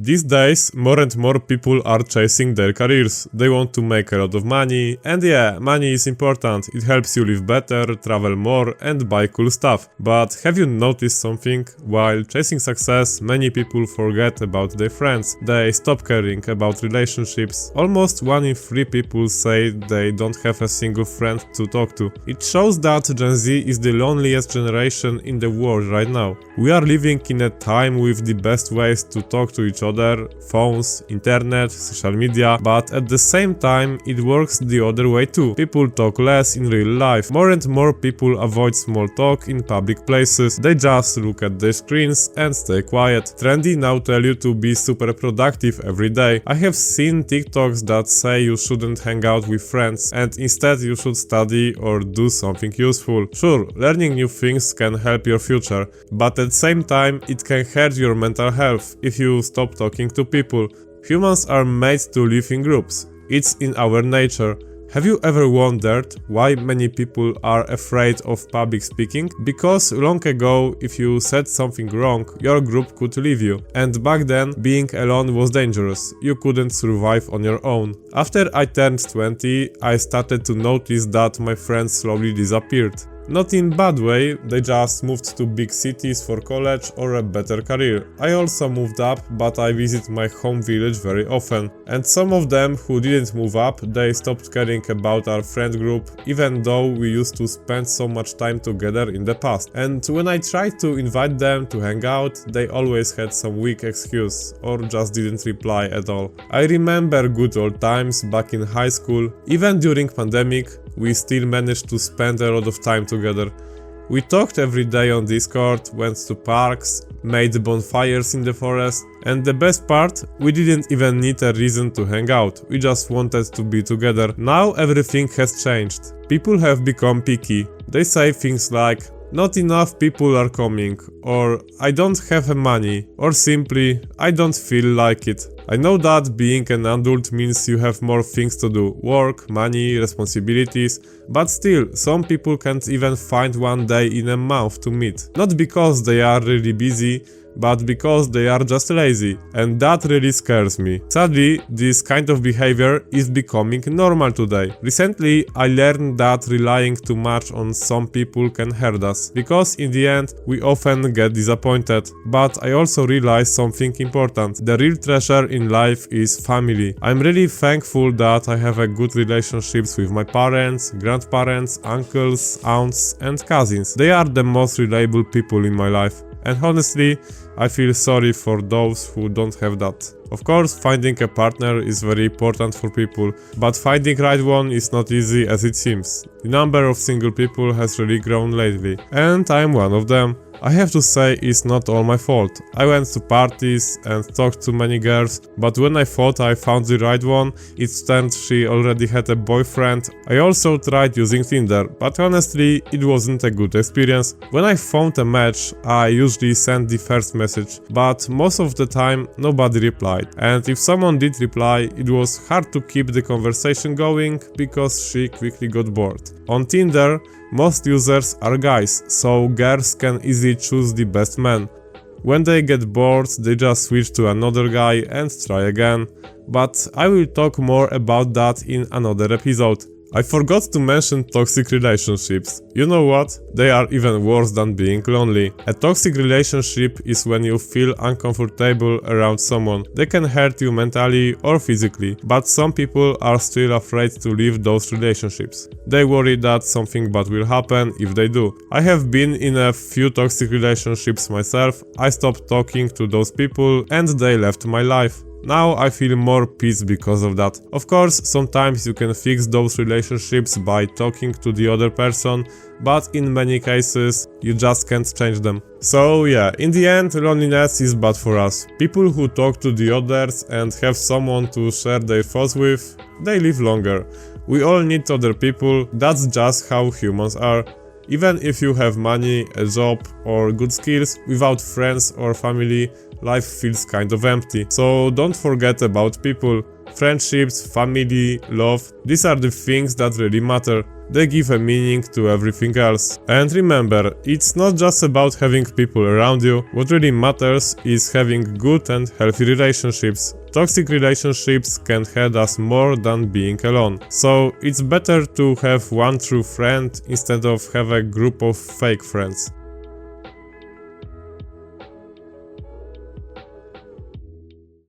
These days, more and more people are chasing their careers. They want to make a lot of money, and yeah, money is important. It helps you live better, travel more, and buy cool stuff. But have you noticed something? While chasing success, many people forget about their friends. They stop caring about relationships. Almost 1 in 3 people say they don't have a single friend to talk to. It shows that Gen Z is the loneliest generation in the world right now. We are living in a time with the best ways to talk to each other, phones, internet, social media, but at the same time it works the other way too. People talk less in real life. More and more people avoid small talk in public places. They just look at their screens and stay quiet. Trendy now tell you to be super productive every day. I have seen TikToks that say you shouldn't hang out with friends and instead you should study or do something useful. Sure, learning new things can help your future, but at the same time it can hurt your mental health if you stop talking to people. Humans are made to live in groups. It's in our nature. Have you ever wondered why many people are afraid of public speaking? Because long ago, if you said something wrong, your group could leave you. And back then, being alone was dangerous. You couldn't survive on your own. After I turned 20, I started to notice that my friends slowly disappeared. Not in a bad way, they just moved to big cities for college or a better career. I also moved up, but I visit my home village very often. And some of them who didn't move up, they stopped caring about our friend group, even though we used to spend so much time together in the past. And when I tried to invite them to hang out, they always had some weak excuse or just didn't reply at all. I remember good old times back in high school. Even during pandemic, we still managed to spend a lot of time together. We talked every day on Discord, went to parks, made bonfires in the forest, and the best part, we didn't even need a reason to hang out, we just wanted to be together. Now everything has changed. People have become picky. They say things like, not enough people are coming, or I don't have money, or simply, I don't feel like it. I know that being an adult means you have more things to do, work, money, responsibilities, but still, some people can't even find one day in a month to meet. Not because they are really busy, but because they are just lazy, and that really scares me. Sadly, this kind of behavior is becoming normal today. Recently, I learned that relying too much on some people can hurt us, because in the end, we often get disappointed. But I also realized something important. The real treasure in life is family. I'm really thankful that I have a good relationships with my parents, grandparents, uncles, aunts, and cousins. They are the most reliable people in my life. And honestly, I feel sorry for those who don't have that. Of course, finding a partner is very important for people, but finding right one is not easy as it seems. The number of single people has really grown lately, and I'm one of them. I have to say it's not all my fault. I went to parties and talked to many girls, but when I thought I found the right one, it turned she already had a boyfriend. I also tried using Tinder, but honestly, it wasn't a good experience. When I found a match, I usually sent the first message, but most of the time nobody replied. And if someone did reply, it was hard to keep the conversation going because she quickly got bored. On Tinder, most users are guys, so girls can easily choose the best man. When they get bored, they just switch to another guy and try again. But I will talk more about that in another episode. I forgot to mention toxic relationships. You know what? They are even worse than being lonely. A toxic relationship is when you feel uncomfortable around someone. They can hurt you mentally or physically, but some people are still afraid to leave those relationships. They worry that something bad will happen if they do. I have been in a few toxic relationships myself. I stopped talking to those people and they left my life. Now I feel more peace because of that. Of course, sometimes you can fix those relationships by talking to the other person, but in many cases, you just can't change them. So yeah, in the end, loneliness is bad for us. People who talk to the others and have someone to share their thoughts with, they live longer. We all need other people, that's just how humans are. Even if you have money, a job or good skills, without friends or family, life feels kind of empty. So don't forget about people. Friendships, family, love, these are the things that really matter. they give a meaning to everything else. And remember, it's not just about having people around you, what really matters is having good and healthy relationships. Toxic relationships can hurt us more than being alone. So it's better to have one true friend instead of have a group of fake friends.